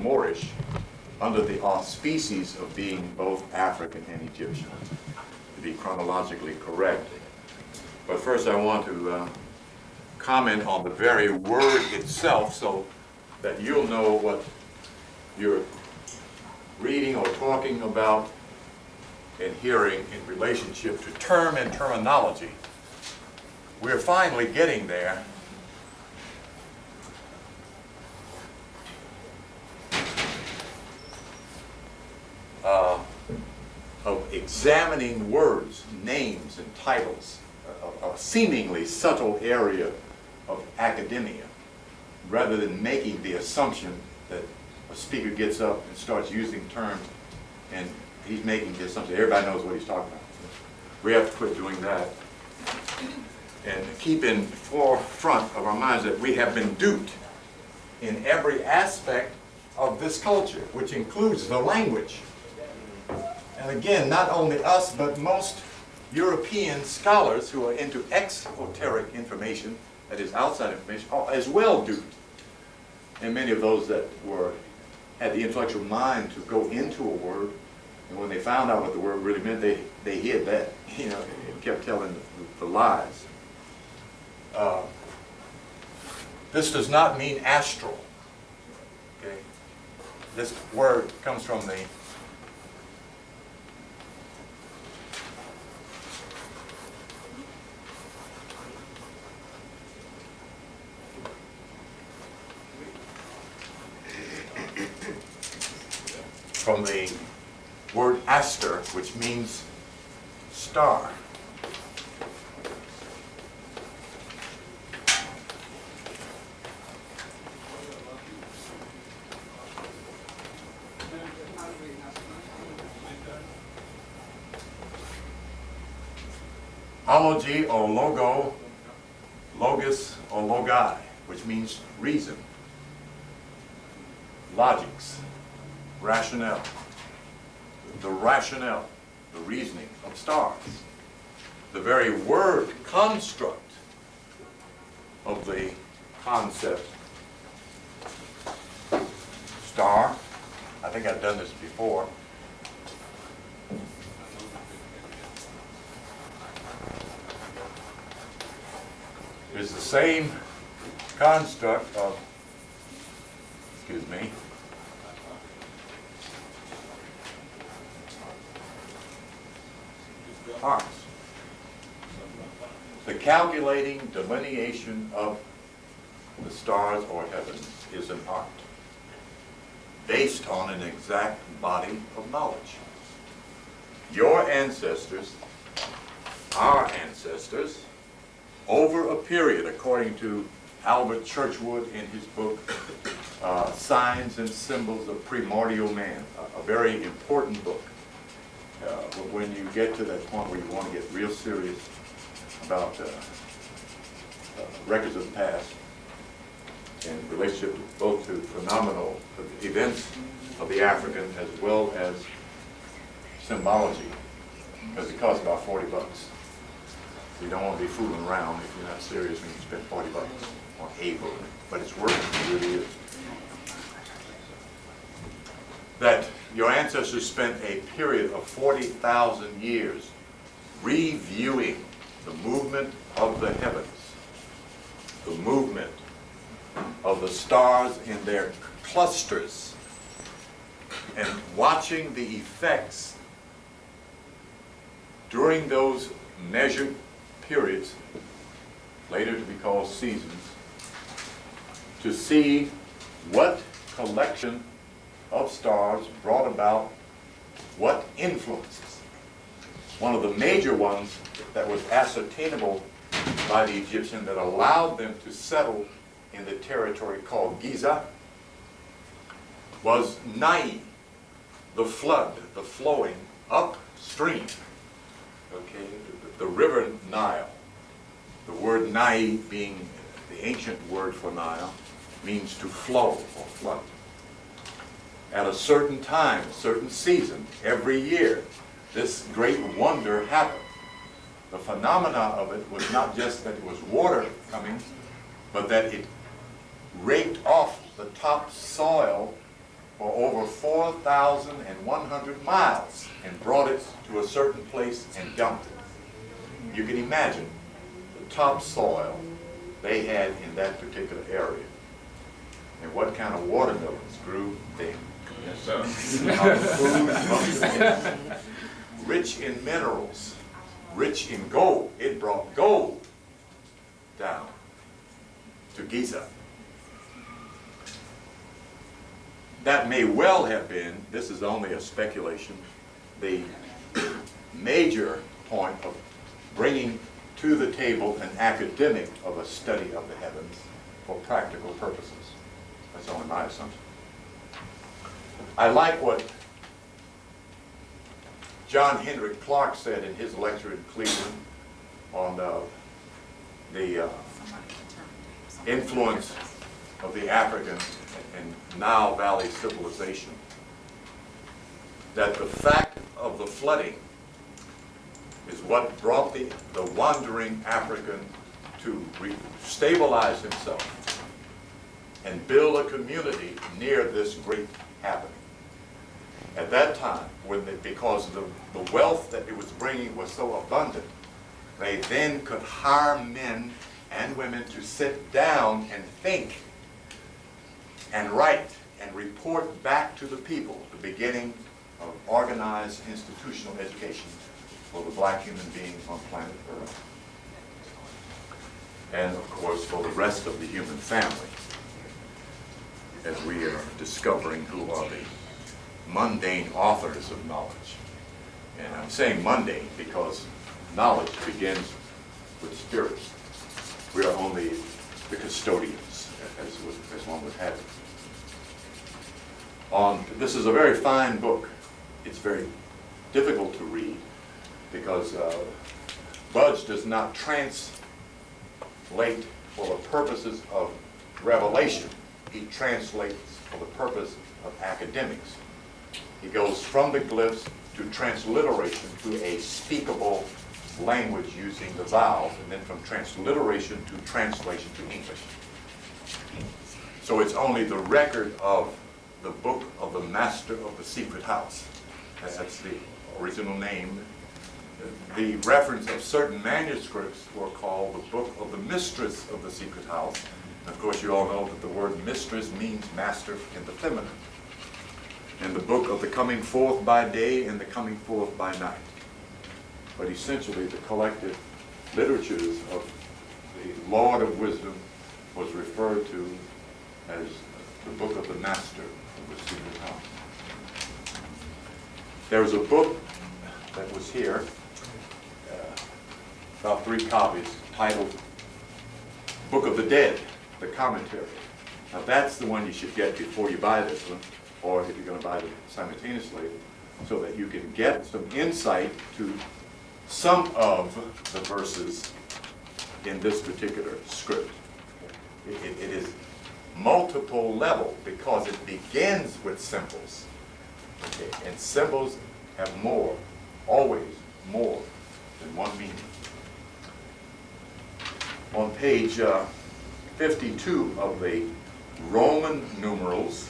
Moorish, under the auspices of being both African and Egyptian, to be chronologically correct. But first I want to comment on the very word itself so that you'll know what you're reading or talking about and hearing in relationship to term and terminology. We're finally getting there. Of examining words, names, and titles, a seemingly subtle area of academia, rather than making the assumption that a speaker gets up and starts using terms and he's making the assumption everybody knows what he's talking about. We have to quit doing that and keep in forefront of our minds that we have been duped in every aspect of this culture, which includes the language. And again, not only us, but most European scholars who are into exoteric information, that is outside information, are as well duped. And many of those that had the intellectual mind to go into a word, and when they found out what the word really meant, they hid that, and kept telling the lies. This does not mean astral. Okay? This word comes from the word aster, which means star. Ology or logo, logos or logi, which means reason, logics, rationale, the rationale, the reasoning of stars. The very word construct of the concept star, I think I've done this before, is the same construct of, arts. The calculating delineation of the stars or heavens is an art based on an exact body of knowledge. Your ancestors, our ancestors, over a period, according to Albert Churchwood in his book, Signs and Symbols of Primordial Man, a very important book. When you get to that point where you want to get real serious about records of the past in relationship both to phenomenal events of the African as well as symbology, because it costs about $40. So you don't want to be fooling around if you're not serious when you spend $40 on a book, but it's worth it, it really is. That your ancestors spent a period of 40,000 years reviewing the movement of the heavens, the movement of the stars in their clusters, and watching the effects during those measured periods, later to be called seasons, to see what collection of stars brought about what influences. One of the major ones that was ascertainable by the Egyptian that allowed them to settle in the territory called Giza was Nai, the flood, the flowing upstream. Okay, the river Nile. The word Nai, being the ancient word for Nile, means to flow or flood. At a certain time, a certain season, every year, this great wonder happened. The phenomena of it was not just that it was water coming, but that it raked off the top soil for over 4,100 miles and brought it to a certain place and dumped it. You can imagine the topsoil they had in that particular area and what kind of watermelons grew there. Yes, sir. Rich in minerals, rich in gold. It brought gold down to Giza. That may well have been, this is only a speculation, the major point of bringing to the table an academic of a study of the heavens for practical purposes. That's only my assumption. I like what John Henrik Clarke said in his lecture in Cleveland on the influence of the African and Nile Valley civilization. That the fact of the flooding is what brought the wandering African to stabilize himself and build a community near this great happening. At that time, because the wealth that it was bringing was so abundant, they then could hire men and women to sit down and think and write and report back to the people the beginning of organized institutional education for the black human beings on planet Earth. And of course for the rest of the human family, as we are discovering who are the mundane authors of knowledge. And I'm saying mundane because knowledge begins with spirit. We are only the custodians, as one would have it. This is a very fine book. It's very difficult to read because Budge does not translate for the purposes of revelation. He translates for the purpose of academics. He goes from the glyphs to transliteration to a speakable language using the vowels, and then from transliteration to translation to English. So it's only the record of the book of the Master of the Secret House. That's the original name. The reference of certain manuscripts were called the Book of the Mistress of the Secret House. And of course, you all know that the word mistress means master in the feminine. And the Book of the Coming Forth by Day and the Coming Forth by Night. But essentially, the collective literatures of the Lord of Wisdom was referred to as the Book of the Master of the Secret House. There was a book that was here, about 3 copies, titled Book of the Dead, the commentary. Now that's the one you should get before you buy this one, or if you're going to buy it simultaneously, so that you can get some insight to some of the verses in this particular script. It is multiple level because it begins with symbols. Okay? And symbols have more, always more than one meaning. On page 52 of the Roman numerals,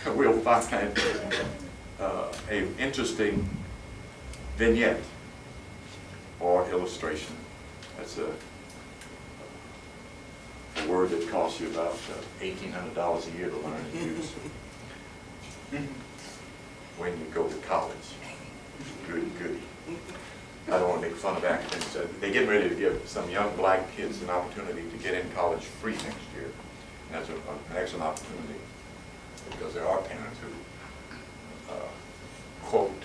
we'll find an interesting vignette or illustration. That's a word that costs you about $1,800 a year to learn and use when you go to college. Goody, goody. I don't want to make fun of academics. They're getting ready to give some young black kids an opportunity to get in college free next year. And that's an excellent opportunity because there are parents who, quote,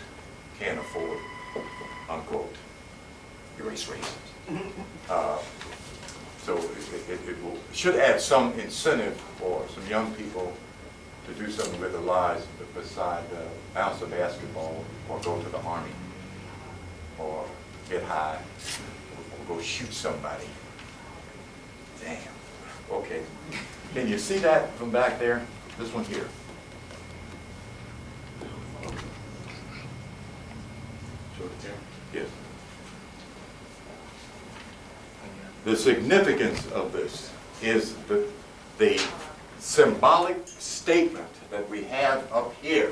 can't afford, unquote, erase racism. So it should add some incentive for some young people to do something with their lives beside bounce a basketball or go to the Army or get high or go shoot somebody. Damn. Okay. Can you see that from back there? This one here. Yes. The significance of this is the symbolic statement that we have up here.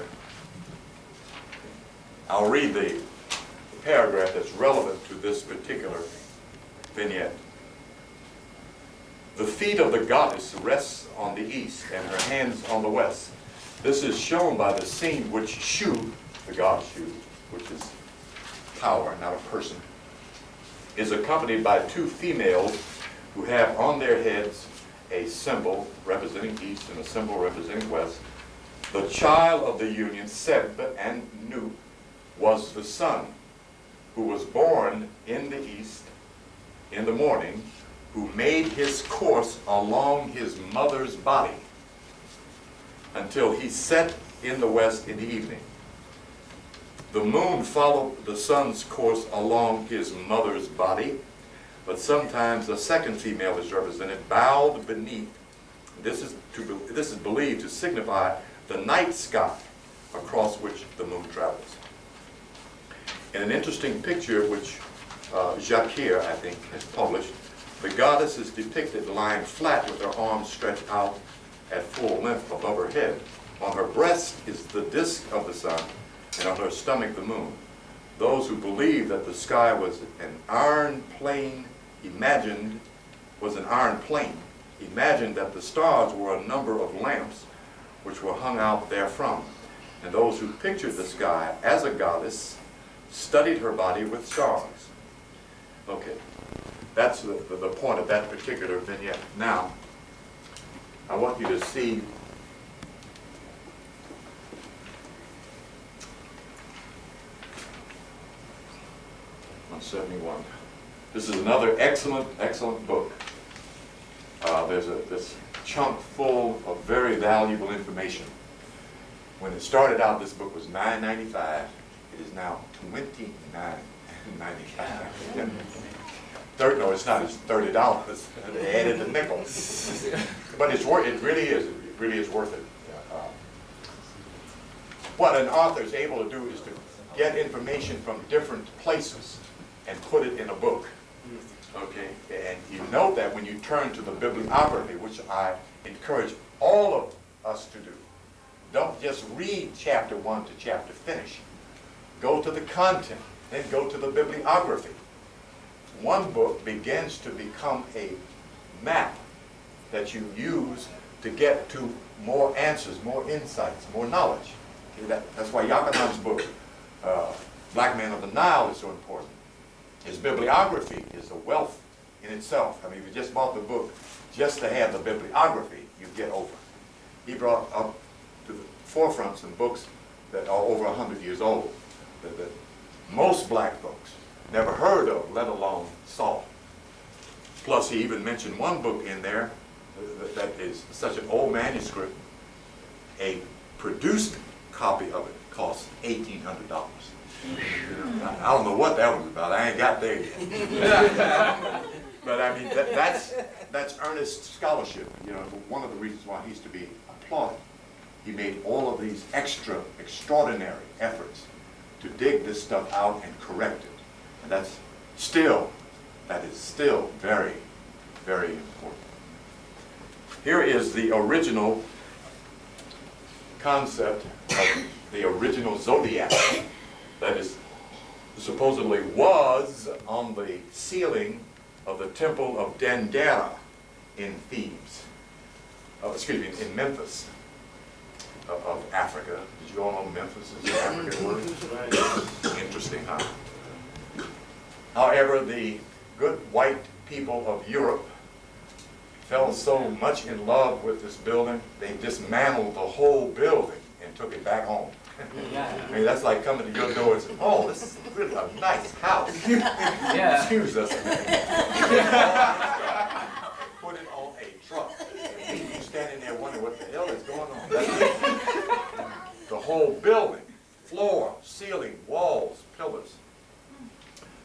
I'll read the paragraph that's relevant to this particular vignette. The feet of the goddess rests on the east and her hands on the west. This is shown by the scene which Shu, the god Shu, which is power, not a person, is accompanied by two females who have on their heads a symbol representing east and a symbol representing west. The child of the union, Seb and Nu, was the son who was born in the east in the morning, who made his course along his mother's body until he set in the west in the evening. The moon followed the sun's course along his mother's body, but sometimes a second female is represented, bowed beneath. This is believed to signify the night sky across which the moon travels. In an interesting picture which Jacques here, I think, has published, the goddess is depicted lying flat with her arms stretched out at full length above her head. On her breast is the disk of the sun, and on her stomach the moon. Those who believe that the sky was an iron plane imagined that the stars were a number of lamps which were hung out therefrom. And those who pictured the sky as a goddess studied her body with stars. Okay, that's the point of that particular vignette. Now, I want you to see #171. This is another excellent book. There's this chunk full of very valuable information. When it started out, this book was $9.95. It is now $29.95. No, it's not. It's $30. They added the nickel. But it's worth. It really is. It really is worth it. What an author is able to do is to get information from different places and put it in a book. Okay, and you note that when you turn to the bibliography, which I encourage all of us to do. Don't just read chapter 1 to chapter finish. Go to the content, then go to the bibliography. One book begins to become a map that you use to get to more answers, more insights, more knowledge. Okay, that's why Yakanan's book, Black Man of the Nile, is so important. His bibliography is a wealth in itself. I mean, if you just bought the book just to have the bibliography, you get over. He brought up to the forefront some books that are over 100 years old, that most black folks never heard of, let alone saw. Plus, he even mentioned one book in there that is such an old manuscript. A produced copy of it costs $1,800. I don't know what that was about. I ain't got there yet. But I mean, that's earnest scholarship. You know, one of the reasons why he's to be applauded. He made all of these extraordinary efforts to dig this stuff out and correct it. And that is still very, very important. Here is the original concept of the original zodiac that is supposedly was on the ceiling of the temple of Dendera in Thebes. In Memphis of Africa. Did you all know Memphis is an African word? Interesting, huh? However, the good white people of Europe fell so much in love with this building, they dismantled the whole building and took it back home. I mean, that's like coming to your door and saying, "Oh, this is really a nice house." Yeah. Excuse us. Put it on a truck. You're standing there wondering what the hell is going on. The whole building, floor, ceiling, walls, pillars.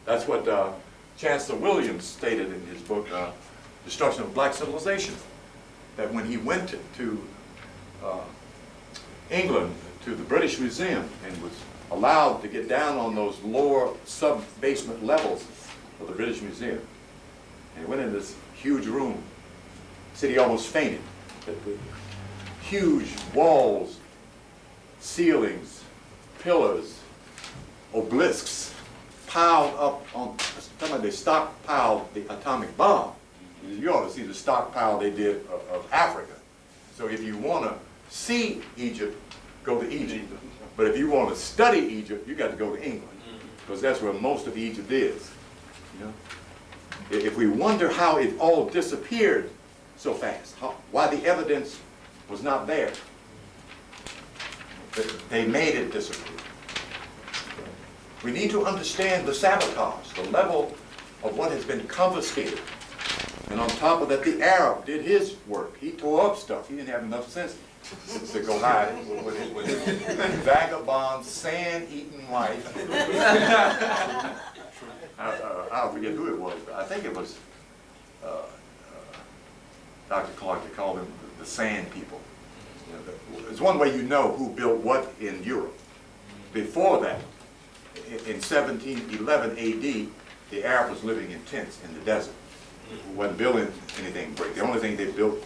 That's what Chancellor Williams stated in his book, Destruction of Black Civilization, that when he went to England, to the British Museum, and was allowed to get down on those lower sub-basement levels of the British Museum, and he went in this huge room, said he almost fainted. huge walls, ceilings, pillars, obelisks piled up on, they stockpiled the atomic bomb. You ought to see the stockpile they did of Africa. So if you want to see Egypt, go to Egypt. But if you want to study Egypt, you got to go to England, because that's where most of Egypt is. You know? If we wonder how it all disappeared so fast, why the evidence was not there, they made it disappear. We need to understand the sabotage, the level of what has been confiscated. And on top of that, the Arab did his work. He tore up stuff. He didn't have enough sense to go hide with his vagabond, sand-eating wife. I'll forget who it was. I think it was Dr. Clark. They called them the sand people. You know, it's one way you know who built what in Europe. Before that, in 1711 AD, the Arab was living in tents in the desert. Wasn't building anything brick. The only thing they built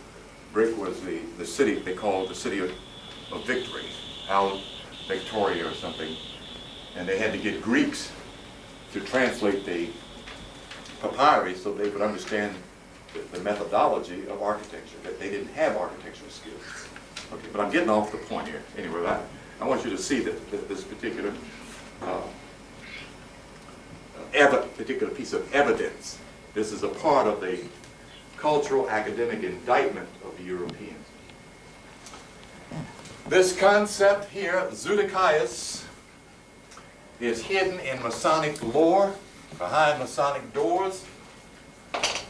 brick was the city they called the city of Victory, Al Victoria or something. And they had to get Greeks to translate the papyri so they could understand the methodology of architecture, that they didn't have architectural skills. Okay, but I'm getting off the point here. Anyway, I want you to see that this particular particular piece of evidence. This is a part of the cultural academic indictment of the Europeans. This concept here, Zodikius, is hidden in Masonic lore, behind Masonic doors,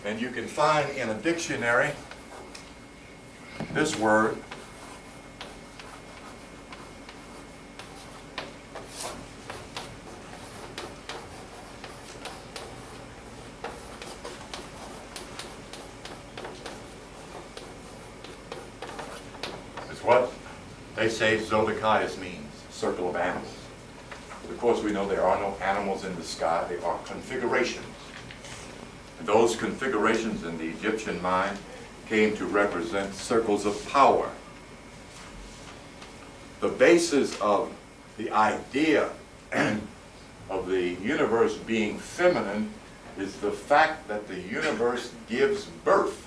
and you can find in a dictionary this word. What they say Zodikius means, circle of animals. But of course we know there are no animals in the sky, they are configurations. And those configurations in the Egyptian mind came to represent circles of power. The basis of the idea of the universe being feminine is the fact that the universe gives birth.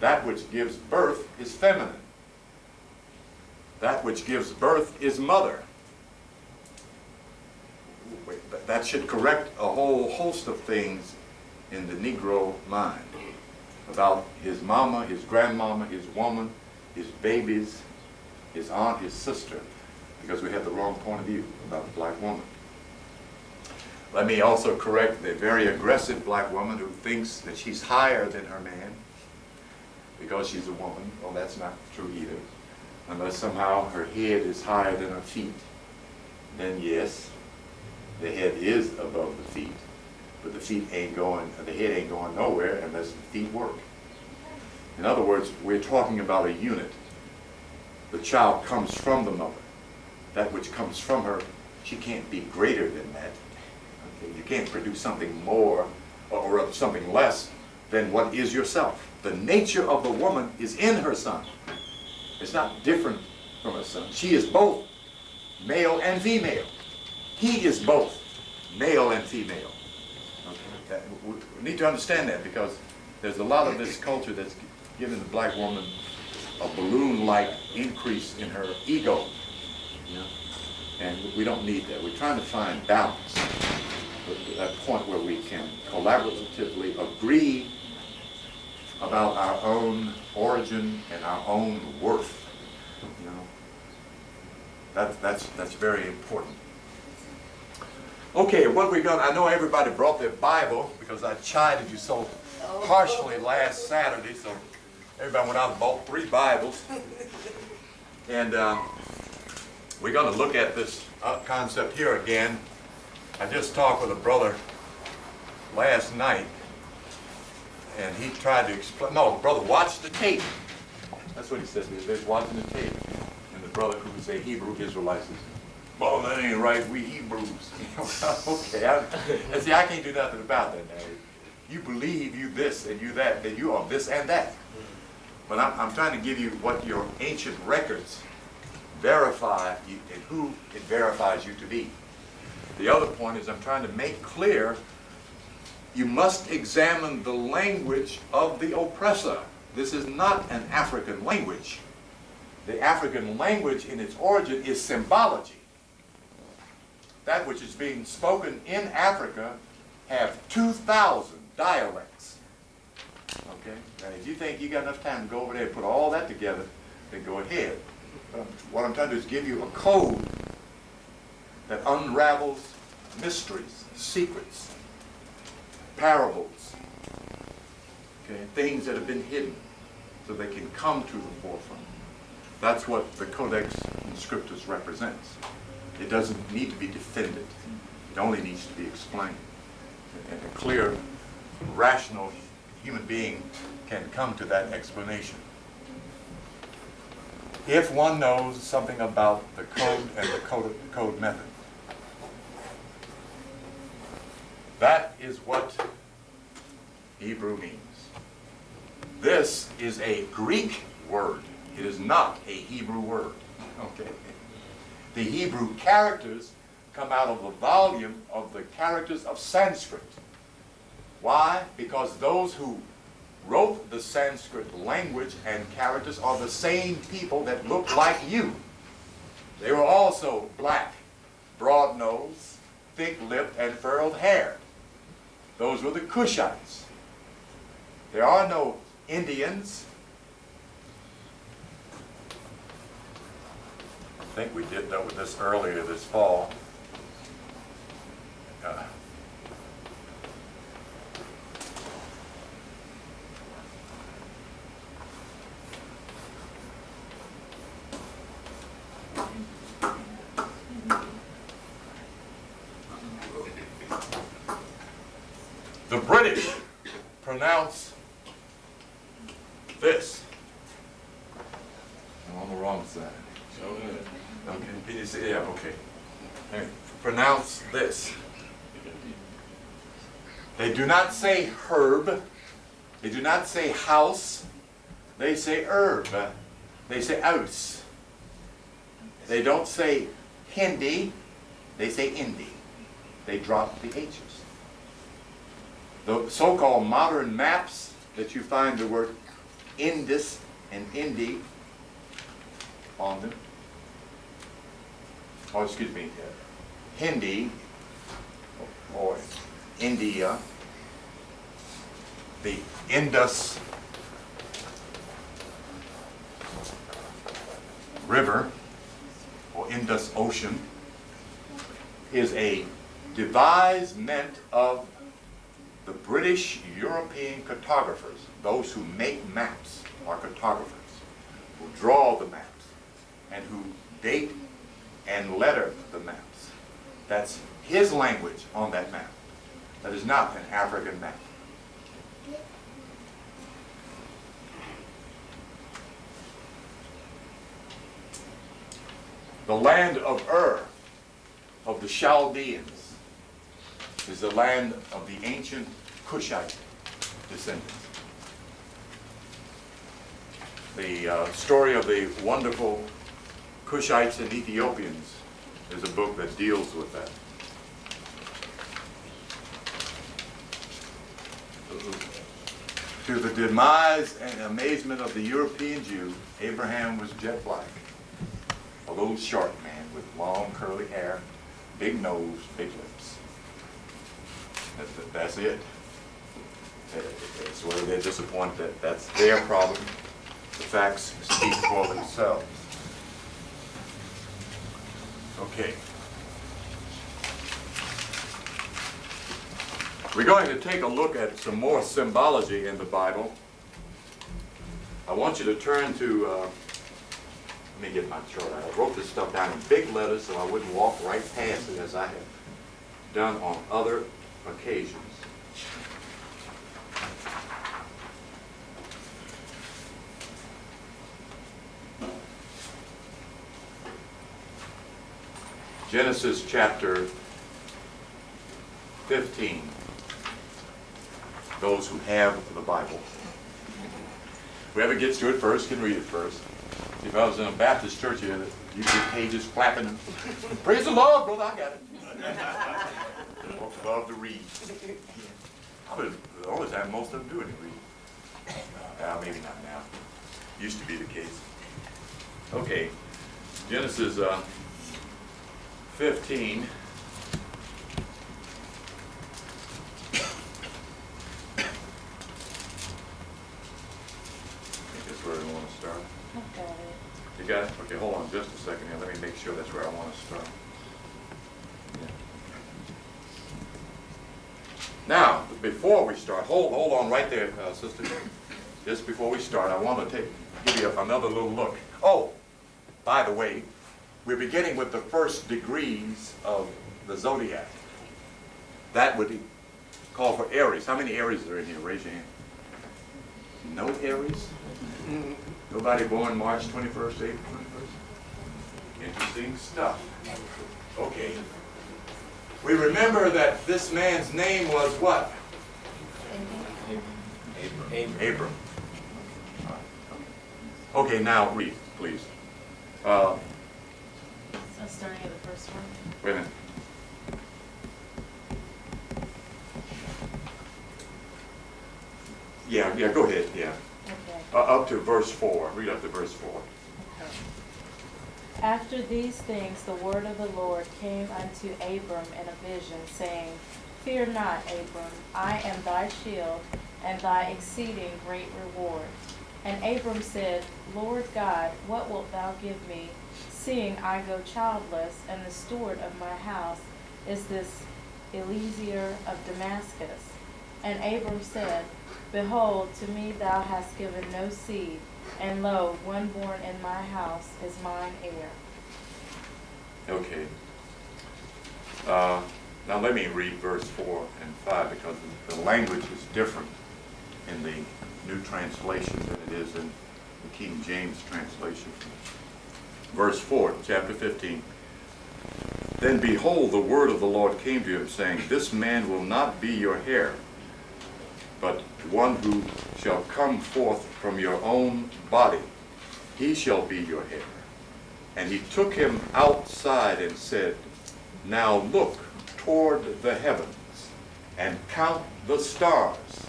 That which gives birth is feminine. That which gives birth is mother. That should correct a whole host of things in the Negro mind about his mama, his grandmama, his woman, his babies, his aunt, his sister, because we have the wrong point of view about the black woman. Let me also correct the very aggressive black woman who thinks that she's higher than her man because she's a woman. Well, that's not true either. Unless somehow her head is higher than her feet, then yes, the head is above the feet, but the feet ain't going, the head ain't going nowhere unless the feet work. In other words, we're talking about a unit. The child comes from the mother. That which comes from her, she can't be greater than that. Okay? You can't produce something more or something less than what is yourself. The nature of the woman is in her son. It's not different from her son. She is both male and female. He is both male and female. Okay? We need to understand that, because there's a lot of this culture that's giving the black woman a balloon-like increase in her ego. You know? And we don't need that. We're trying to find balance. That point where we can collaboratively agree about our own origin and our own worth. You know, that's very important. Okay, what we got? I know everybody brought their Bible because I chided you so harshly last Saturday, so everybody went out and bought 3 Bibles, and we're going to look at this concept here again. I just talked with a brother last night, and he tried to explain. No, brother, watch the tape. That's what he said. They're watching the tape. And the brother who would say Hebrew Israelite says, "Well, that ain't right. We Hebrews." Okay. See, I can't do nothing about that now. You believe you this and you that, then you are this and that. But I'm trying to give you what your ancient records verify you, and who it verifies you to be. The other point is I'm trying to make clear you must examine the language of the oppressor. This is not an African language. The African language in its origin is symbology. That which is being spoken in Africa have 2,000 dialects. Okay? Now if you think you got enough time to go over there and put all that together, then go ahead. But what I'm trying to do is give you a code that unravels mysteries, secrets, parables, okay, things that have been hidden so they can come to the forefront. That's what the Codex Inscriptus represents. It doesn't need to be defended. It only needs to be explained. And a clear, rational human being can come to that explanation. If one knows something about the code and the code method. That is what Hebrew means. This is a Greek word. It is not a Hebrew word. Okay. The Hebrew characters come out of the volume of the characters of Sanskrit. Why? Because those who wrote the Sanskrit language and characters are the same people that look like you. They were also black, broad-nosed, thick-lipped, and furrowed hair. Those were the Cushites. There are no Indians. I think we did that with this earlier this fall. The British pronounce this. I'm on the wrong side. Okay, can you see? Yeah, okay. Hey, pronounce this. They do not say herb. They do not say house. They say herb. They say house. They don't say Hindi. They say Indi. They drop the H's. The so-called modern maps that you find the word Indus and Indi on them, or excuse me, Hindi or India, the Indus River or Indus Ocean is a devisement of the British European cartographers. Those who make maps are cartographers, who draw the maps and who date and letter the maps. That's his language on that map. That is not an African map. The land of Ur, of the Chaldeans, is the land of the ancient Cushite descendants. The story of the wonderful Cushites and Ethiopians is a book that deals with that. To the demise and amazement of the European Jew, Abraham was jet black. A little short man with long curly hair, big nose, big lips. That's it. It's whether they're disappointed, that's their problem. The facts speak for themselves. Okay. We're going to take a look at some more symbology in the Bible. I want you to turn to, let me get my chart. I wrote this stuff down in big letters so I wouldn't walk right past it as I have done on other occasions. Genesis chapter 15. Those who have the Bible. Whoever gets to it first can read it first. If I was in a Baptist church here, you'd get pages clapping and, praise the Lord, brother, I got it. Folks love to read. Probably the only time most of them do any reading. Maybe not now. Used to be the case. Okay, Genesis 15. Where I want to start. I've got it. You got it? Okay, hold on just a second here. Let me make sure that's where I want to start. Yeah. Now, before we start, hold on right there, sister. Just before we start, I want to give you another little look. Oh, by the way, we're beginning with the first degrees of the zodiac. That would call for Aries. How many Aries are in here? Raise your hand. No Aries? Nobody born March 21st, April 21st? Interesting stuff. Okay. We remember that this man's name was what? Abram. Okay, now read, please. So starting at the first one. Wait a minute. Yeah, go ahead, yeah. Okay. Up to verse 4. Read up to verse 4. Okay. After these things, the word of the Lord came unto Abram in a vision, saying, Fear not, Abram, I am thy shield, and thy exceeding great reward. And Abram said, Lord God, what wilt thou give me, seeing I go childless, and the steward of my house is this Eliezer of Damascus? And Abram said, Behold, to me thou hast given no seed, and lo, one born in my house is mine heir. Okay. Now let me read verse 4 and 5 because the language is different in the New Translation than it is in the King James translation. Verse 4, chapter 15. Then behold, the word of the Lord came to him, saying, This man will not be your heir, but one who shall come forth from your own body, he shall be your heir. And he took him outside and said, Now look toward the heavens and count the stars,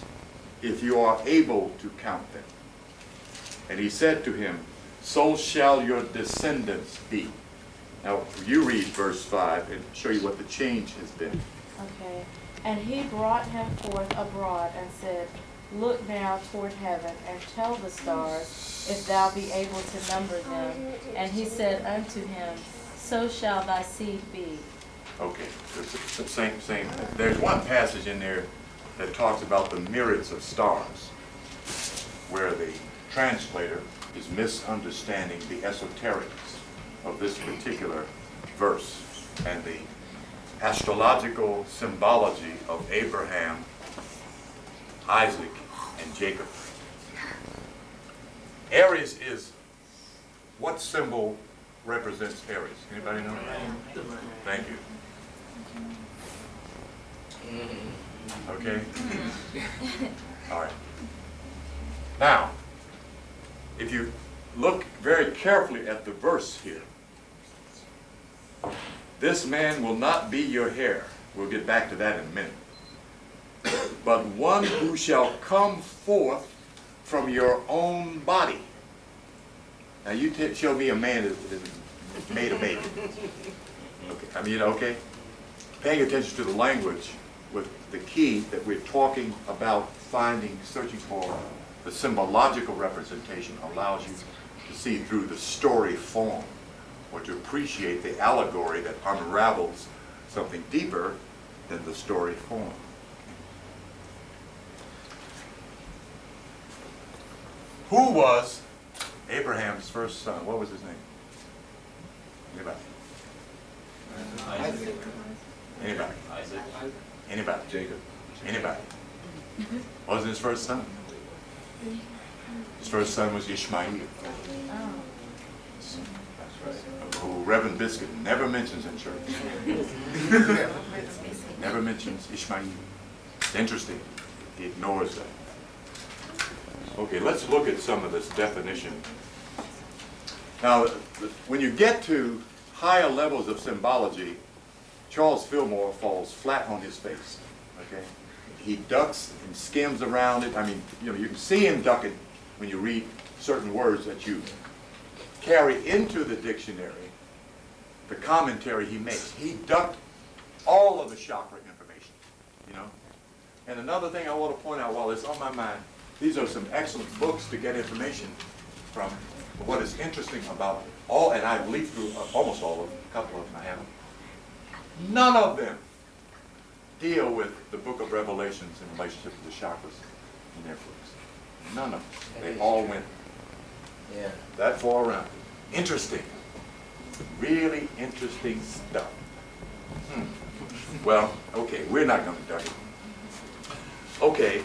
if you are able to count them. And he said to him, So shall your descendants be. Now you read verse 5 and show you what the change has been. Okay. And he brought him forth abroad and said, Look now toward heaven, and tell the stars, if thou be able to number them. And he said unto him, So shall thy seed be. Okay, it's the same. There's one passage in there that talks about the myriads of stars, where the translator is misunderstanding the esoterics of this particular verse and the astrological symbology of Abraham, Isaac, and Jacob. Aries is, what symbol represents Aries? Anybody know? Thank you. Okay? All right. Now, if you look very carefully at the verse here, this man will not be your heir. We'll get back to that in a minute. But one who shall come forth from your own body. Now you show me a man that made a baby. Okay. I mean, okay? Paying attention to the language with the key that we're talking about searching for the symbological representation allows you to see through the story form or to appreciate the allegory that unravels something deeper than the story form. Who was Abraham's first son? What was his name? Anybody? Isaac. Anybody? Isaac. Anybody? Jacob. Anybody? Wasn't his first son? His first son was Ishmael, who Reverend Biscuit never mentions in church. Never mentions Ishmael. It's interesting. He ignores that. Okay, let's look at some of this definition. Now, when you get to higher levels of symbology, Charles Fillmore falls flat on his face, okay? He ducks and skims around it. I mean, you know, you can see him ducking when you read certain words that you carry into the dictionary, the commentary he makes. He ducked all of the chakra information, you know? And another thing I want to point out while it's on my mind, these are some excellent books to get information from. But what is interesting about all, and I've leafed through almost all of them, a couple of them I haven't, none of them deal with the book of Revelations in relationship to the chakras in their books. None of them. They all went that far around. Interesting. Really interesting stuff. Well, okay, we're not going to duck it. Okay.